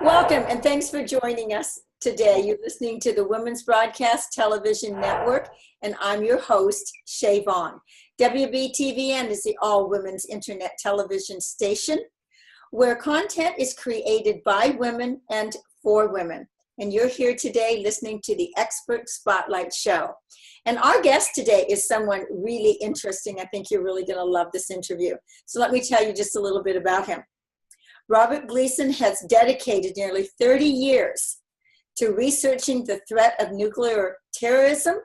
Welcome and thanks for joining us today. You're listening to the Women's Broadcast Television Network, and I'm your host, Shay Vaughn. WBTVN is the all-women's internet television station where content is created by women and for women. And you're here today listening to the Expert Spotlight Show. And our guest today is someone really interesting. I think you're really going to love this interview. So let me tell you just a little bit about him. Robert Gleason has dedicated nearly 30 years to researching the threat of nuclear terrorism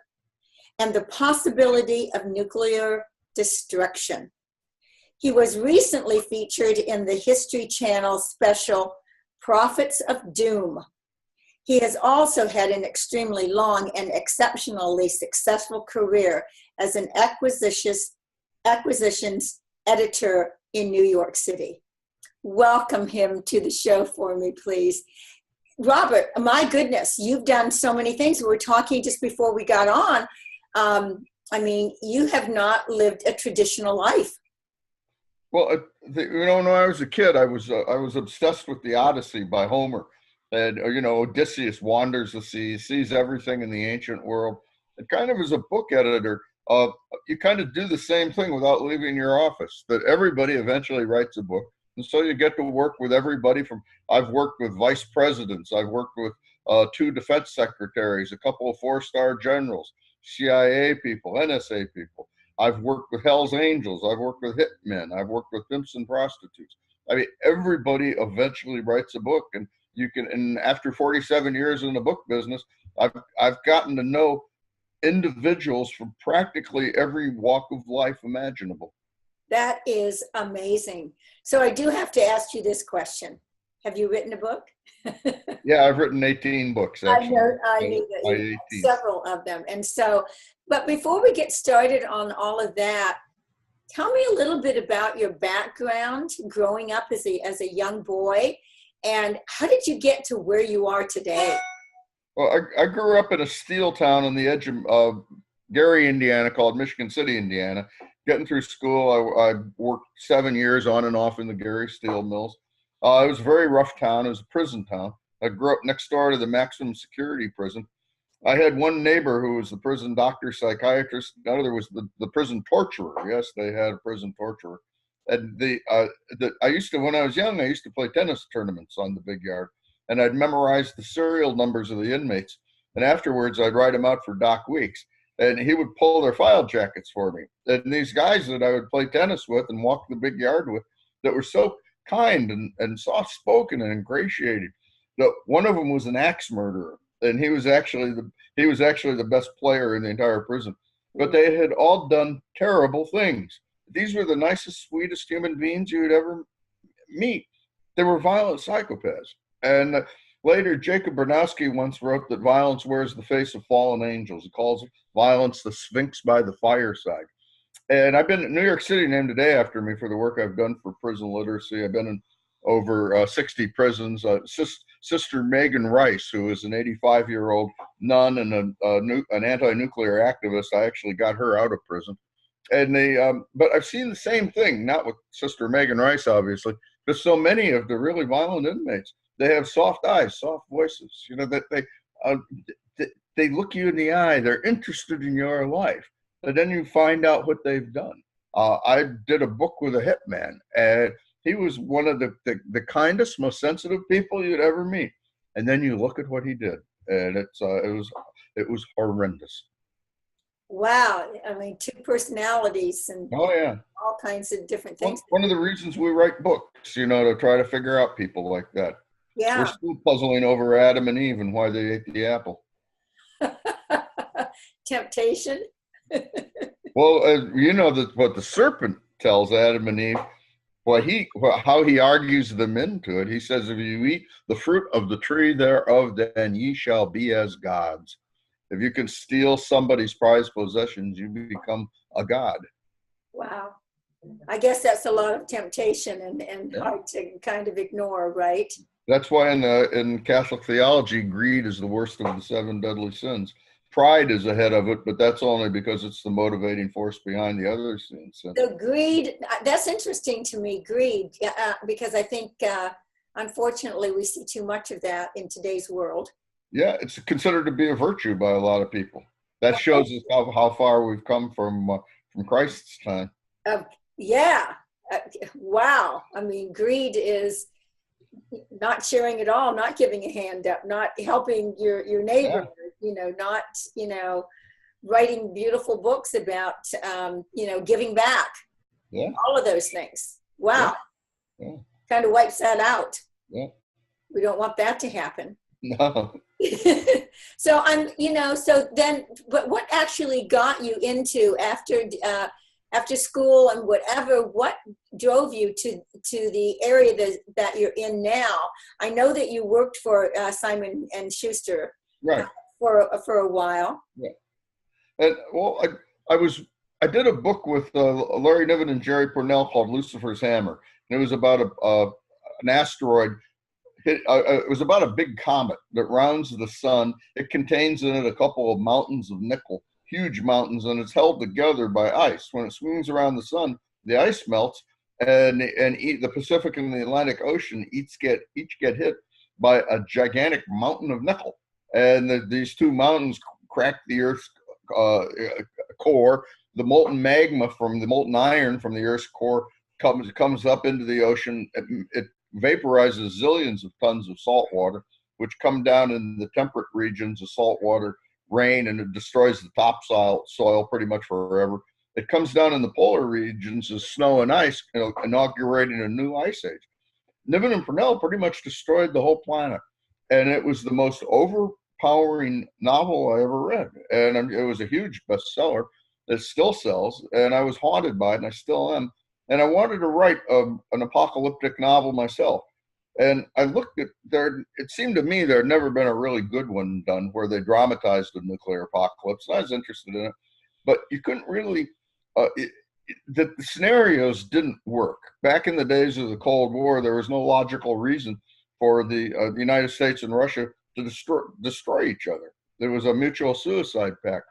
and the possibility of nuclear destruction. He was recently featured in the History Channel special, Prophets of Doom. He has also had an extremely long and exceptionally successful career as an acquisitions editor in New York City. Welcome him to the show for me, please. Robert, my goodness, you've done so many things. We were talking just before we got on. You have not lived a traditional life. Well, when I was a kid, I was obsessed with the Odyssey by Homer. And, Odysseus wanders the seas, sees everything in the ancient world. And kind of as a book editor, you kind of do the same thing without leaving your office, that everybody eventually writes a book. And so you get to work with everybody I've worked with vice presidents, I've worked with 2 defense secretaries, a couple of 4-star generals, CIA people, NSA people. I've worked with Hell's Angels, I've worked with hitmen, I've worked with pimps and prostitutes. I mean, everybody eventually writes a book, and and after 47 years in the book business, I've gotten to know individuals from practically every walk of life imaginable. That is amazing. So I do have to ask you this question. Have you written a book? Yeah, I've written 18 books, actually. I knew that. Several of them. And so, but before we get started on all of that, tell me a little bit about your background growing up as a young boy, and how did you get to where you are today? Well, I grew up in a steel town on the edge of Gary, Indiana, called Michigan City, Indiana. Getting through school, I worked 7 years on and off in the Gary steel mills. It was a very rough town. It was a prison town. I grew up next door to the maximum security prison. I had one neighbor who was the prison doctor, psychiatrist. The other was the prison torturer. Yes, they had a prison torturer. And I used to, when I was young, I used to play tennis tournaments on the big yard. And I'd memorize the serial numbers of the inmates. And afterwards, I'd write them out for Doc Weeks. And he would pull their file jackets for me. And these guys that I would play tennis with and walk the big yard with that were so kind and soft-spoken and ingratiated. One of them was an axe murderer, and he was actually the best player in the entire prison. But they had all done terrible things. These were the nicest, sweetest human beings you would ever meet. They were violent psychopaths. And later, Jacob Bernowski once wrote that violence wears the face of fallen angels. He calls violence the Sphinx by the fireside. And I've been in New York City named today after me for the work I've done for prison literacy. I've been in over 60 prisons. Sister Megan Rice, who is an 85-year-old nun and an anti-nuclear activist, I actually got her out of prison. And but I've seen the same thing, not with Sister Megan Rice, obviously, but so many of the really violent inmates. They have soft eyes, soft voices. That they look you in the eye. They're interested in your life. And then you find out what they've done. I did a book with a hitman, and he was one of the kindest, most sensitive people you'd ever meet. And then you look at what he did, and it was horrendous. Wow. I mean, 2 personalities and oh, yeah, all kinds of different things. One of the reasons we write books, to try to figure out people like that. Yeah. We're still puzzling over Adam and Eve and why they ate the apple. Temptation. Well, what the serpent tells Adam and Eve, how he argues them into it. He says, if you eat the fruit of the tree thereof, then ye shall be as gods. If you can steal somebody's prized possessions, you become a god. Wow. I guess that's a lot of temptation and hard to kind of ignore, right? That's why in Catholic theology, greed is the worst of the 7 deadly sins. Pride is ahead of it, but that's only because it's the motivating force behind the other sins. The greed, that's interesting to me, greed, because I think Unfortunately, we see too much of that in today's world. Yeah, it's considered to be a virtue by a lot of people. That shows us how far we've come from Christ's time. Yeah. Uh, wow. I mean, greed is not sharing at all, not giving a hand up, not helping your neighbor, not, writing beautiful books about, giving back. Yeah. All of those things. Wow. Yeah. Kind of wipes that out. Yeah. We don't want that to happen. No. So so then, but what actually got you into after school and whatever, what drove you to the area that you're in now? I know that you worked for Simon and Schuster, right, for a while. Yeah. And well, I did a book with Larry Niven and Jerry Purnell called Lucifer's Hammer, and it was about an asteroid. It was about a big comet that rounds the sun. It contains in it a couple of mountains of nickel, huge mountains, and it's held together by ice. When it swings around the sun, the ice melts, and the Pacific and the Atlantic Ocean each get hit by a gigantic mountain of nickel. And these two mountains crack the Earth's core. The molten magma from the molten iron from the Earth's core comes up into the ocean. It vaporizes zillions of tons of salt water, which come down in the temperate regions of saltwater rain, and it destroys the topsoil pretty much forever. It comes down in the polar regions as snow and ice, inaugurating a new ice age. Niven and Purnell pretty much destroyed the whole planet, and it was the most overpowering novel I ever read, and it was a huge bestseller that still sells, and I was haunted by it, and I still am. And I wanted to write an apocalyptic novel myself. And I looked at it seemed to me there had never been a really good one done where they dramatized the nuclear apocalypse. I was interested in it, but you couldn't really, the scenarios didn't work. Back in the days of the Cold War, there was no logical reason for the United States and Russia to destroy each other. There was a mutual suicide pact.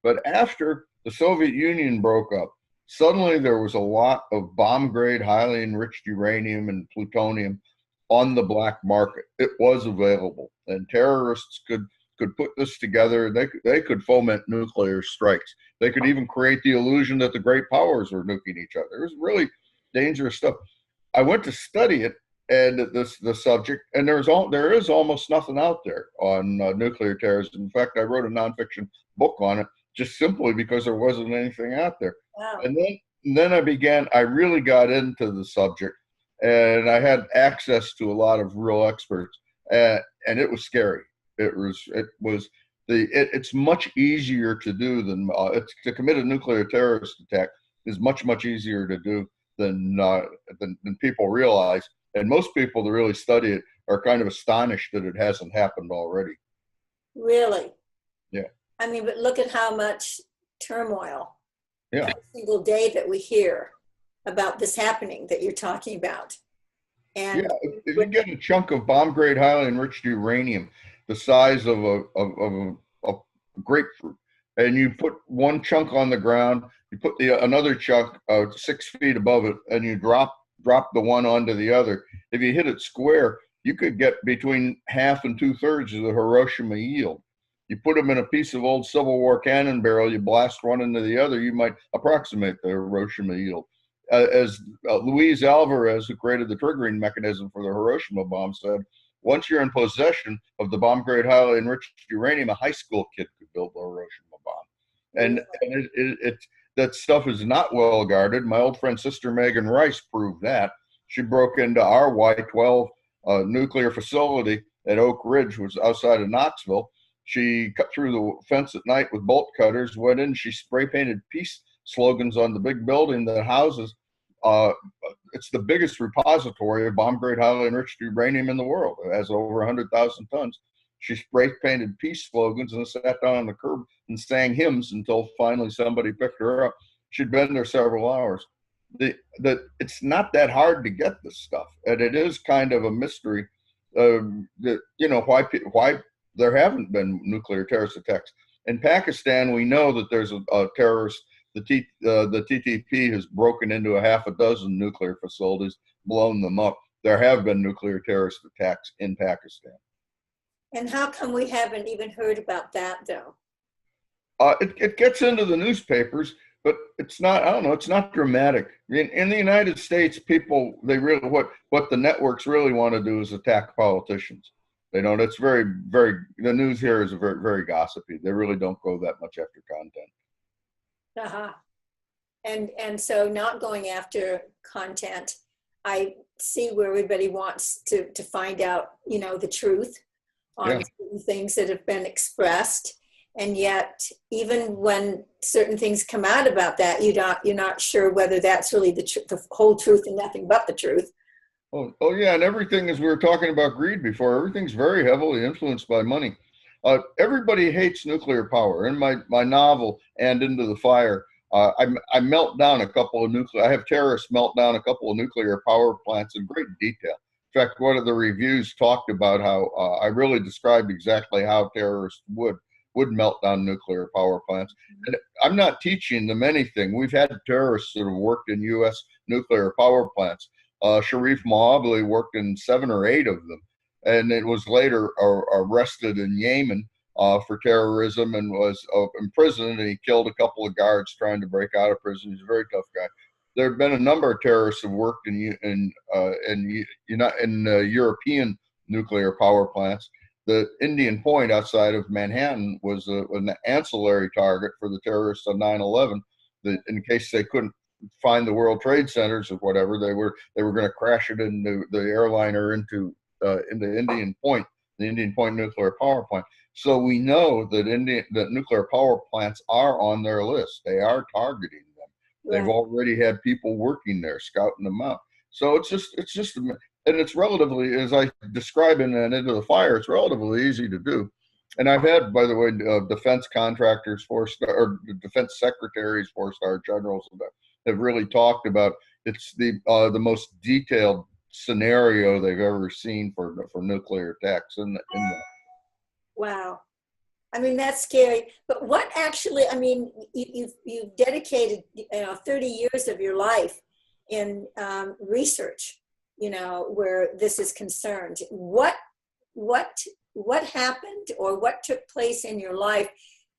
But after the Soviet Union broke up, suddenly there was a lot of bomb-grade, highly enriched uranium and plutonium on the black market. It was available, and terrorists could put this together. They could foment nuclear strikes. They could even create the illusion that the great powers were nuking each other. It was really dangerous stuff. I went to study it and the subject, and there is almost nothing out there on nuclear terrorism. In fact, I wrote a nonfiction book on it just simply because there wasn't anything out there. Wow. And then I really got into the subject, and I had access to a lot of real experts, and it was scary. It's much easier to do than to commit a nuclear terrorist attack is much easier to do than people realize. And most people that really study it are kind of astonished that it hasn't happened already. Really? Yeah. I mean, but look at how much turmoil every single day that we hear about this happening that you're talking about. And if you get a chunk of bomb-grade, highly enriched uranium, the size of a grapefruit, and you put one chunk on the ground, you put another chunk 6 feet above it, and you drop the one onto the other. If you hit it square, you could get between half and 2/3 of the Hiroshima yield. You put them in a piece of old Civil War cannon barrel, you blast one into the other, you might approximate the Hiroshima yield. As Luis Alvarez, who created the triggering mechanism for the Hiroshima bomb, said, once you're in possession of the bomb-grade, highly enriched uranium, a high school kid could build the Hiroshima bomb. And that stuff is not well guarded. My old friend Sister Megan Rice proved that. She broke into our Y-12 nuclear facility at Oak Ridge, which was outside of Knoxville. She cut through the fence at night with bolt cutters, went in, she spray painted peace slogans on the big building that houses, it's the biggest repository of bomb-grade highly enriched uranium in the world. It has over 100,000 tons. She spray painted peace slogans and sat down on the curb and sang hymns until finally somebody picked her up. She'd been there several hours. It's not that hard to get this stuff, and it is kind of a mystery why there haven't been nuclear terrorist attacks. In Pakistan, we know that there's a terrorist. The TTP has broken into a half a dozen nuclear facilities, blown them up. there have been nuclear terrorist attacks in Pakistan. And how come we haven't even heard about that, though? It gets into the newspapers, but it's not, I don't know, it's not dramatic. In the United States, people, they really, what the networks really want to do is attack politicians. They don't, it's the news here is very, very gossipy. They really don't go that much after content. Uh-huh. And so not going after content, I see where everybody wants to find out, the truth on certain things that have been expressed. And yet, even when certain things come out about that, you're not sure whether that's really the whole truth and nothing but the truth. Oh yeah, and everything, as we were talking about greed before, everything's very heavily influenced by money. Everybody hates nuclear power. In my novel, And Into the Fire, I melt down a couple of I have terrorists melt down a couple of nuclear power plants in great detail. In fact, one of the reviews talked about how I really described exactly how terrorists would melt down nuclear power plants. And I'm not teaching them anything. We've had terrorists that have worked in U.S. nuclear power plants. Sharif Mohabli worked in 7 or 8 of them, and it was later arrested in Yemen for terrorism and was imprisoned, and he killed a couple of guards trying to break out of prison. He's a very tough guy. There have been a number of terrorists who have worked in European nuclear power plants. The Indian Point outside of Manhattan was an ancillary target for the terrorists on 9/11. That in case they couldn't find the World Trade Centers or whatever, they were going to crash it into the airliner into Indian Point, the Indian Point nuclear power plant. So we know that nuclear power plants are on their list. They are targeting them. Right. They've already had people working there, scouting them out. So it's just, and it's relatively, as I describe in Into the Fire, it's relatively easy to do. And I've had, by the way, defense contractors, or defense secretaries, 4-star generals that have really talked about it's the most detailed scenario they've ever seen for nuclear attacks. Wow. I mean, that's scary. But what actually, I mean, you've dedicated 30 years of your life in research, where this is concerned. What happened, or what took place in your life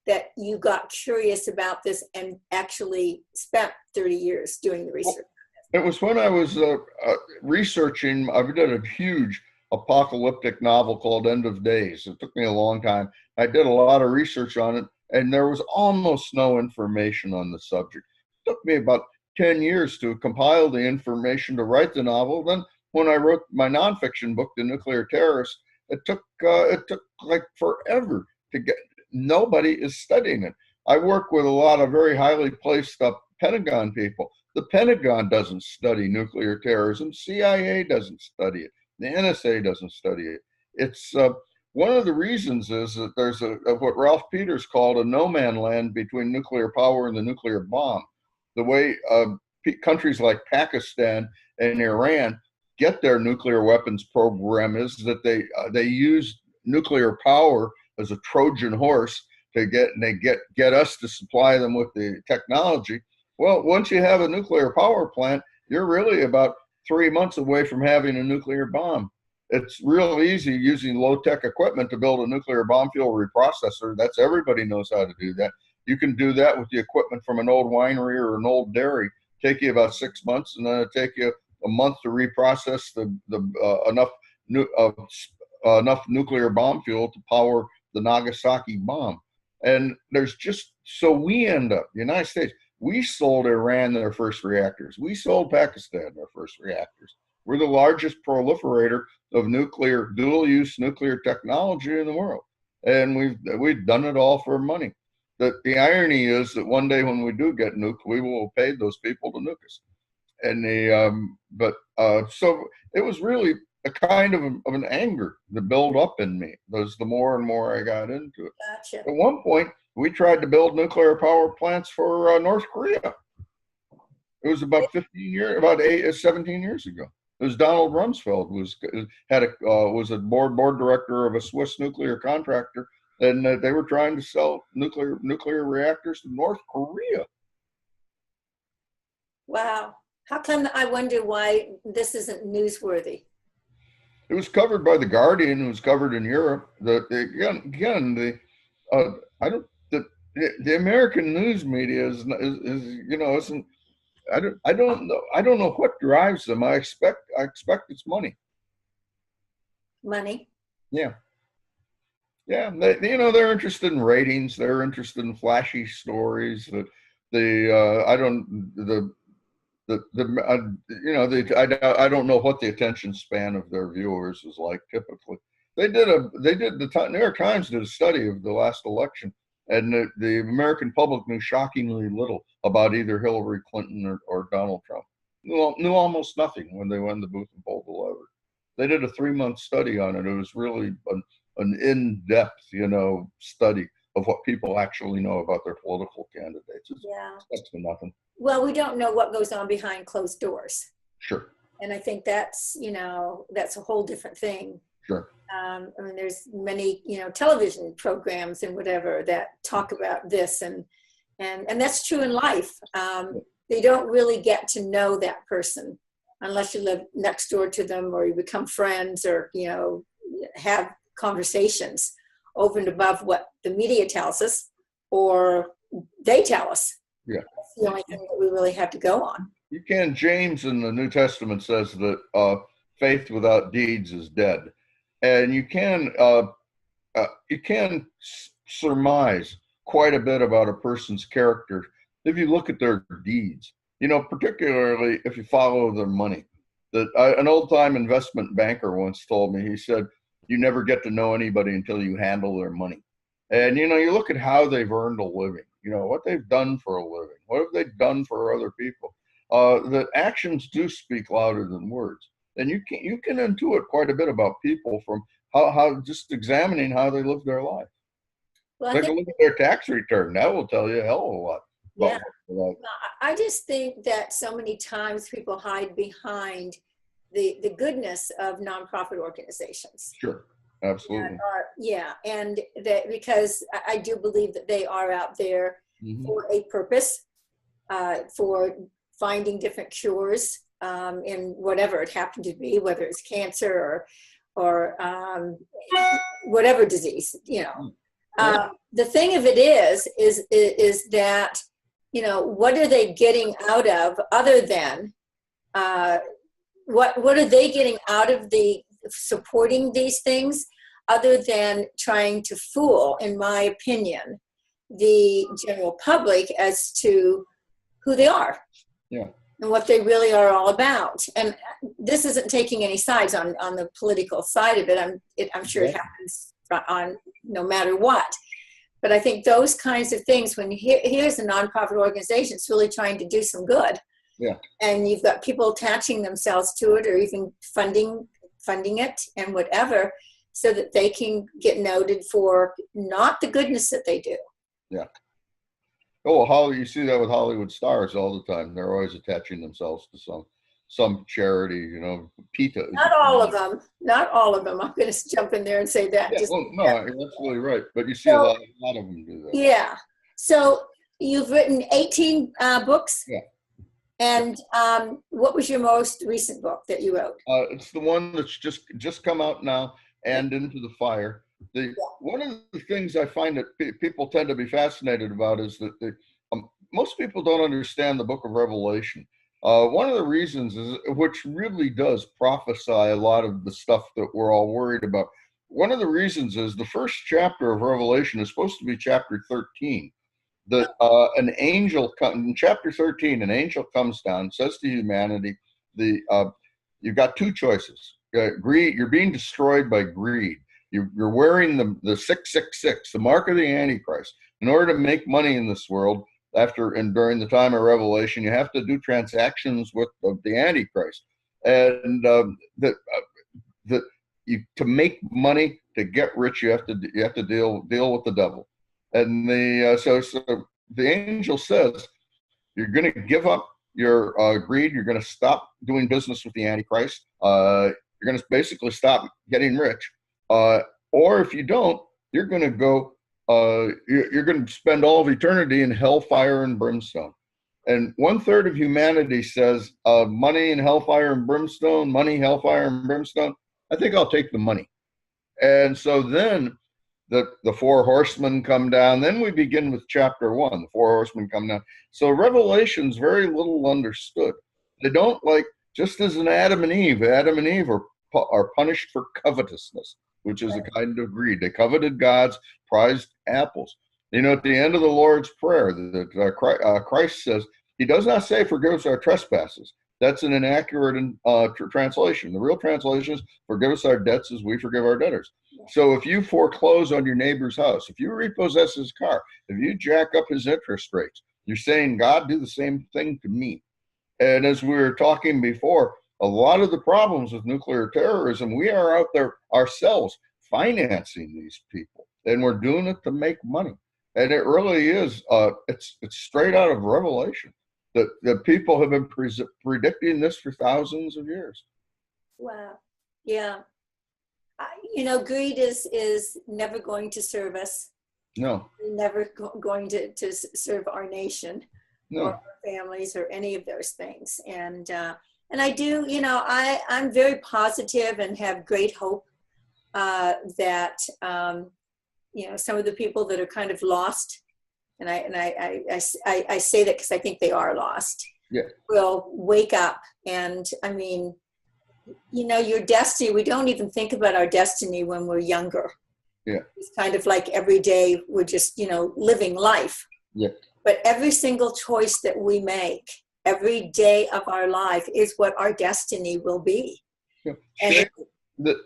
that you got curious about this and actually spent 30 years doing the research? It was when I was researching. I've done a huge apocalyptic novel called End of Days. It took me a long time. I did a lot of research on it, and there was almost no information on the subject. It took me about 10 years to compile the information to write the novel. Then when I wrote my nonfiction book, The Nuclear Terrorist, it took like forever to get. Nobody is studying it. I work with a lot of very highly placed Pentagon people. The Pentagon doesn't study nuclear terrorism. CIA doesn't study it. The NSA doesn't study it. It's one of the reasons is that there's what Ralph Peters called a no man land between nuclear power and the nuclear bomb. The way countries like Pakistan and Iran get their nuclear weapons program is that they use nuclear power as a Trojan horse to get us to supply them with the technology. Well, once you have a nuclear power plant, you're really about 3 months away from having a nuclear bomb. It's real easy using low-tech equipment to build a nuclear bomb fuel reprocessor. Everybody knows how to do that. You can do that with the equipment from an old winery or an old dairy. Take you about 6 months, and then it'll take you a month to reprocess enough nuclear bomb fuel to power the Nagasaki bomb. And we end up, the United States, we sold Iran their first reactors. We sold Pakistan their first reactors. We're the largest proliferator of dual-use nuclear technology in the world. And we've done it all for money. The irony is that one day when we do get nuked, we will pay those people to nuke us. And so it was really a kind of an anger that built up in me. The more and more I got into it. Gotcha. At one point, we tried to build nuclear power plants for North Korea. It was about 17 years ago. It was Donald Rumsfeld was a board director of a Swiss nuclear contractor, and they were trying to sell nuclear reactors to North Korea. Wow. How come, I wonder why this isn't newsworthy? It was covered by the Guardian. It was covered in Europe. I don't. The American news media is isn't. I don't know what drives them. I expect it's money. Money. Yeah. Yeah, they're interested in ratings. They're interested in flashy stories. I don't I don't know what the attention span of their viewers is like typically. The New York Times did a study of the last election, and the American public knew shockingly little about either Hillary Clinton or Donald Trump. Knew almost nothing when they went in the booth and pulled the lever. They did a 3-month study on it. It was really an in-depth, study of what people actually know about their political candidates. That's nothing. Well, we don't know what goes on behind closed doors. Sure. And I think that's a whole different thing. Sure. I mean, there's many, television programs and whatever that talk about this, and that's true in life. They don't really get to know that person unless you live next door to them, or you become friends, or, have conversations over and above what the media tells us or they tell us. Yeah. That's the only thing that we really have to go on. James in the New Testament says that faith without deeds is dead. And you can surmise quite a bit about a person's character if you look at their deeds, particularly if you follow their money. An old-time investment banker once told me, he said, you never get to know anybody until you handle their money. And, you look at how they've earned a living, what they've done for a living, what have they done for other people. The actions do speak louder than words. And you can intuit quite a bit about people from how just examining how they live their life. Well, take a look at their tax return. That will tell you a hell of a lot. Yeah. I just think that so many times people hide behind the goodness of nonprofit organizations. Sure, absolutely. And that, because I do believe that they are out there for a purpose, for finding different cures in whatever it happened to be, whether it's cancer or whatever disease. The thing of it is that, what are they getting out of other than what are they getting out of the supporting these things other than trying to fool, in my opinion, the general public as to who they are. Yeah. And what they really are all about. And this isn't taking any sides on the political side of it. I'm sure it happens on no matter what. But I think those kinds of things, when here's a nonprofit organization, it's really trying to do some good. Yeah. And you've got people attaching themselves to it, or even funding it and whatever, so that they can get noted for not the goodness that they do. Yeah. Oh, you see that with Hollywood stars all the time. They're always attaching themselves to some charity, PETA. Not all of them. I'm going to jump in there and say that. Yeah, you're absolutely right. But you see a lot of them do that. Yeah. So you've written 18 books. Yeah. And what was your most recent book that you wrote? It's the one that's just come out now, And Into the Fire. One of the things I find that people tend to be fascinated about is that most people don't understand the book of Revelation. One of the reasons is, which really does prophesy a lot of the stuff that we're all worried about. One of the reasons is the first chapter of Revelation is supposed to be chapter 13. That an angel in chapter 13, an angel comes down, says to humanity, you've got two choices. Greed, you're being destroyed by greed. You're wearing the 666, the mark of the Antichrist. In order to make money in this world, during the time of Revelation, you have to do transactions with the Antichrist, and to make money, to get rich, you have to deal with the devil. And so the angel says, you're going to give up your greed. You're going to stop doing business with the Antichrist. You're going to basically stop getting rich. Or if you don't, you're going to go. You're going to spend all of eternity in hellfire and brimstone. And 1/3 of humanity says money and hellfire and brimstone. Money, hellfire and brimstone. I think I'll take the money. And so then the four horsemen come down. Then we begin with chapter 1. The four horsemen come down. So Revelation's very little understood. They don't, like, just as in Adam and Eve are punished for covetousness, which is a kind of greed. They coveted God's prized apples. You know, at the end of the Lord's Prayer, Christ says, he does not say forgive us our trespasses. That's an inaccurate translation. The real translation is forgive us our debts as we forgive our debtors. So if you foreclose on your neighbor's house, if you repossess his car, if you jack up his interest rates, you're saying, God, do the same thing to me. And as we were talking before, a lot of the problems with nuclear terrorism, we are out there ourselves financing these people, and we're doing it to make money. And it really is, it's straight out of Revelation. The people have been predicting this for thousands of years. Wow. Yeah. You know, greed is never going to serve us. No. Never going to serve our nation, no. or our families, or any of those things. And I do, you know, I'm very positive and have great hope that, you know, some of the people that are kind of lost, and I say that because I think they are lost, yeah, will wake up. And I mean, you know, your destiny, we don't even think about our destiny when we're younger. Yeah. It's kind of like every day we're just, you know, living life. Yeah. But every single choice that we make, every day of our life is what our destiny will be. Yeah. And the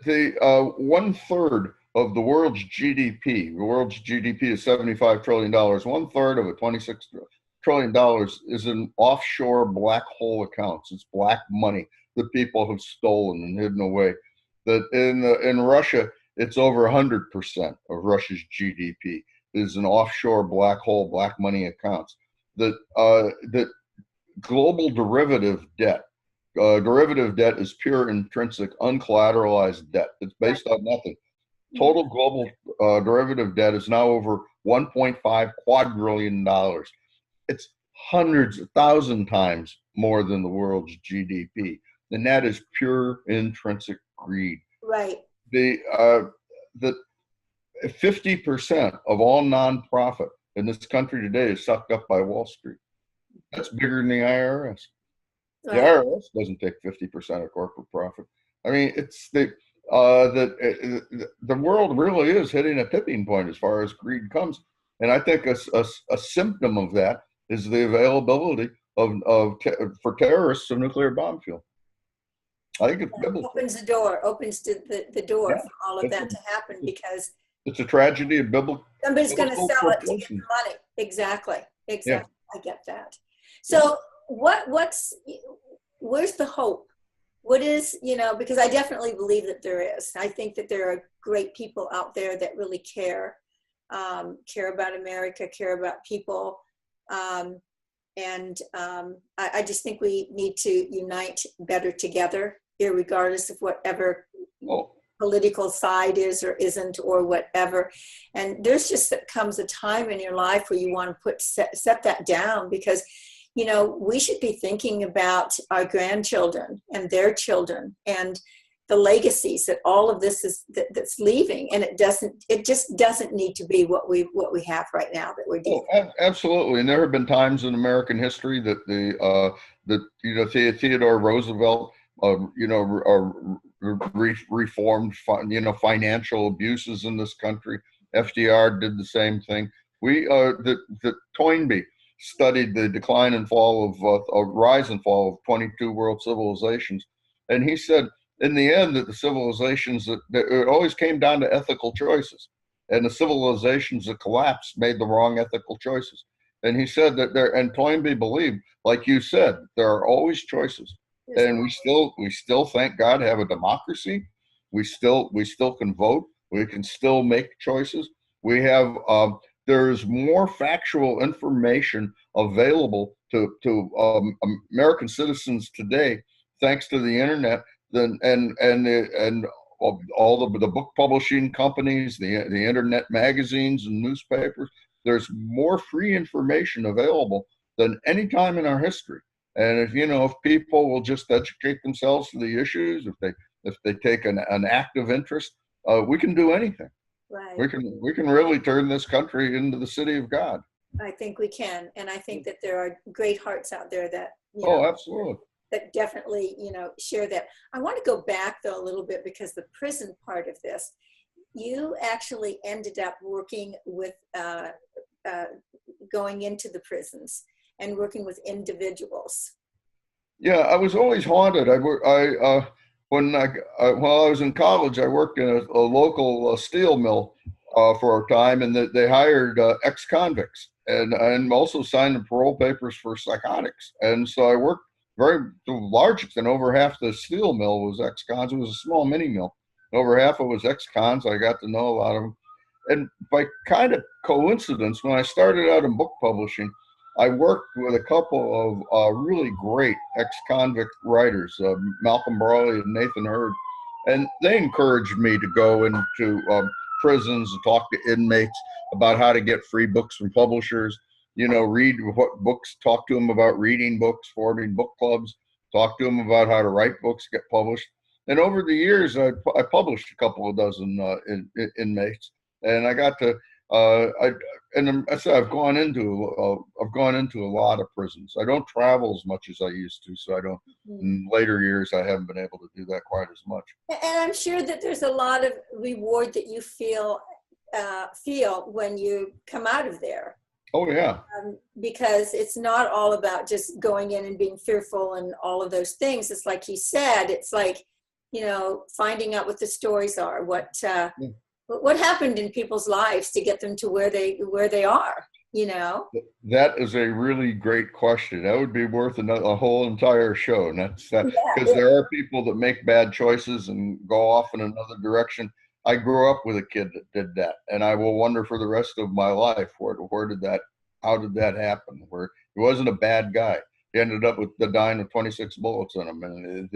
1/3 of the world's GDP, is $75 trillion. 1/3 of it, $26 trillion, is in offshore black hole accounts. It's black money that people have stolen and hidden away. That in Russia, it's over 100% of Russia's GDP is in offshore black hole, black money accounts. That global derivative debt. Derivative debt is pure, intrinsic, uncollateralized debt. It's based on nothing. Total global derivative debt is now over $1.5 quadrillion. It's hundreds, 1,000 times more than the world's GDP. And that is pure intrinsic greed. right. The 50% of all nonprofit in this country today is sucked up by Wall Street. That's bigger than the IRS. The IRS doesn't take 50% of corporate profit. I mean, it's the world really is hitting a tipping point as far as greed comes, and I think a symptom of that is the availability for terrorists of nuclear bomb fuel. I think it's biblical. Opens the door Yeah, for all of that to happen, because it's a tragedy of biblical. Somebody's going to sell it to get the money. Exactly. Yeah. I get that. So where's the hope? What is, you know, because I definitely believe that there is. I think that there are great people out there that really care about America, care about people. I just think we need to unite better together, irregardless of whatever political side is or isn't or whatever. And there's just comes a time in your life where you want to set that down, because, you know, we should be thinking about our grandchildren and their children and the legacies that all of this is that's leaving. And it just doesn't need to be what we have right now that we're doing. Oh, absolutely. And there have been times in American history that Theodore Roosevelt reformed financial abuses in this country. FDR did the same thing. The Toynbee studied the decline and fall of rise and fall of 22 world civilizations, and he said in the end that the civilizations that it always came down to ethical choices, and the civilizations that collapsed made the wrong ethical choices. And he said that and Toynbee believed, like you said, there are always choices. And we still, thank God, have a democracy. We still can vote. We can still make choices. We have there's more factual information available to American citizens today, thanks to the internet, and all the book publishing companies, the internet magazines and newspapers. There's more free information available than any time in our history. And if people will just educate themselves to the issues, if they if they take an active interest, we can do anything. Right. We can really turn this country into the city of God. I think we can. And I think that there are great hearts out there that, Oh, absolutely. that definitely, share that. I want to go back though a little bit, because the prison part of this, you actually ended up working with, going into the prisons and working with individuals. Yeah, I was always haunted. While I was in college, I worked in a local steel mill for a time, and they hired ex-convicts and also signed the parole papers for psychotics. And so I worked to a large extent. Over half the steel mill was ex-cons. It was a small mini mill. Over half of it was ex-cons. I got to know a lot of them. And by kind of coincidence, when I started out in book publishing, I worked with a couple of really great ex-convict writers, Malcolm Brawley and Nathan Hurd, and they encouraged me to go into prisons and talk to inmates about how to get free books from publishers, read what books, talk to them about reading books, forming book clubs, talk to them about how to write books, get published. And over the years, I published a couple of dozen inmates, and I got to I said I've gone into a lot of prisons. I don't travel as much as I used to, so I don't. In later years, I haven't been able to do that quite as much. And I'm sure that there's a lot of reward that you feel when you come out of there. Oh yeah. Because it's not all about just going in and being fearful and all of those things. It's like you said. It's like, finding out what the stories are, what happened in people's lives to get them to where they are, That is a really great question. That would be worth a whole entire show. And that's that, because there are people that make bad choices and go off in another direction. I grew up with a kid that did that, and I will wonder for the rest of my life how did that happen? Where he wasn't a bad guy. He ended up with dying with 26 bullets in him, and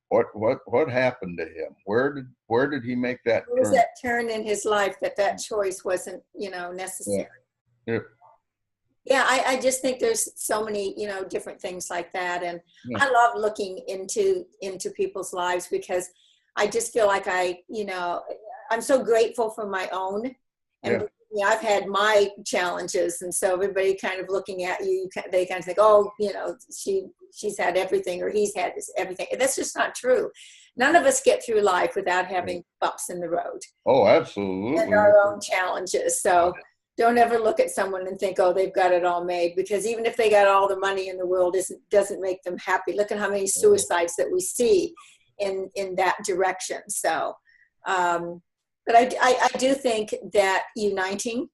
what happened to him? Where did he make that turn? What was that turn in his life that choice wasn't, necessary? Yeah, I just think there's so many, different things like that. And I love looking into people's lives, because I just feel like I'm so grateful for my own. And I've had my challenges. And so everybody kind of looking at you, they kind of think, oh, she's had everything, or he's had everything. That's just not true. None of us get through life without having bumps in the road. Oh, absolutely. And our own challenges. So don't ever look at someone and think, oh, they've got it all made, because even if they got all the money in the world, doesn't make them happy. Look at how many suicides that we see in that direction. So, but I do think that uniting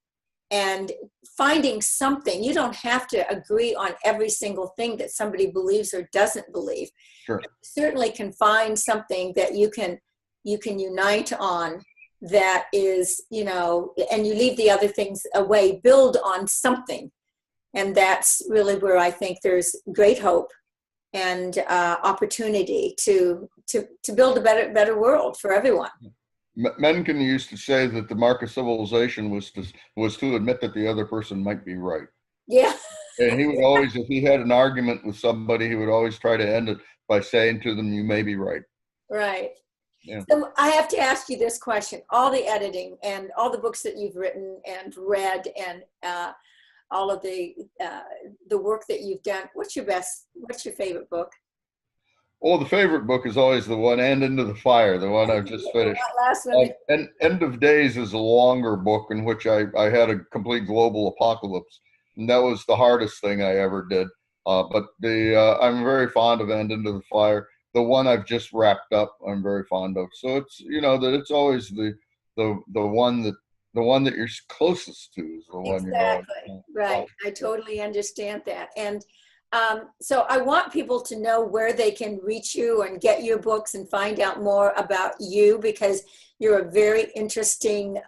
and finding something, you don't have to agree on every single thing that somebody believes or doesn't believe. Sure. You certainly can find something that you can unite on, that is, and you leave the other things away, build on something. And that's really where I think there's great hope and opportunity to build a better world for everyone. Mencken used to say that the mark of civilization was to admit that the other person might be right. Yeah. And he would always, if he had an argument with somebody, he would always try to end it by saying to them, "You may be right." Right. Yeah. So I have to ask you this question: all the editing and all the books that you've written and read, and all of the work that you've done, what's your favorite book? Well, the favorite book is always the one, "And Into the Fire," the one I've just finished. Last one. And End of Days is a longer book in which I had a complete global apocalypse. And that was the hardest thing I ever did. But I'm very fond of End Into the Fire. The one I've just wrapped up, I'm very fond of. So it's, that it's always the one that you're closest to is the one you're always. Exactly. Right. I totally understand that. And so I want people to know where they can reach you and get your books and find out more about you, because you're a very interesting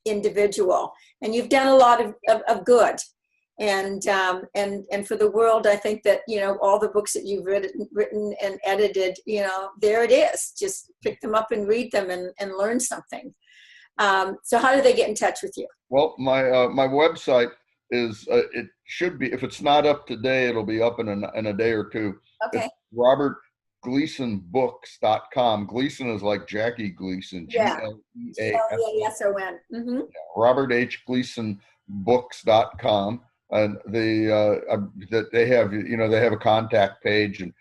individual, and you've done a lot of good. And for the world, I think that, all the books that you've written and edited, there it is. Just pick them up and read them and learn something. So how do they get in touch with you? Well, my website is it should be, if it's not up today, it'll be up in a day or two. Okay. It's GleasonBooks.com. Gleason is like Jackie Gleason, Yeah. Gleason. Gleason. Mm-hmm. Robert H. Gleason Books.com. And that they have, they have a contact page, and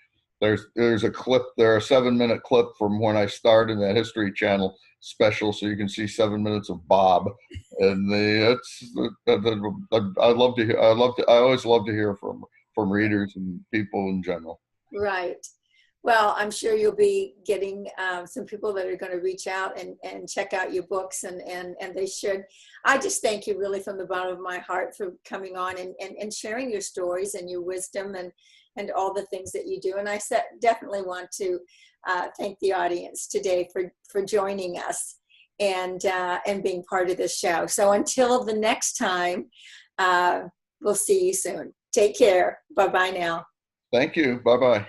there's a clip there, a 7-minute clip from when I starred in that History Channel special, so you can see 7 minutes of Bob. And I always love to hear from readers and people in general. Right. Well, I'm sure you'll be getting some people that are going to reach out and check out your books, and they should. I just thank you really from the bottom of my heart for coming on and sharing your stories and your wisdom and all the things that you do. And I definitely want to thank the audience today for joining us and being part of this show. So until the next time, we'll see you soon. Take care. Bye-bye now. Thank you. Bye-bye.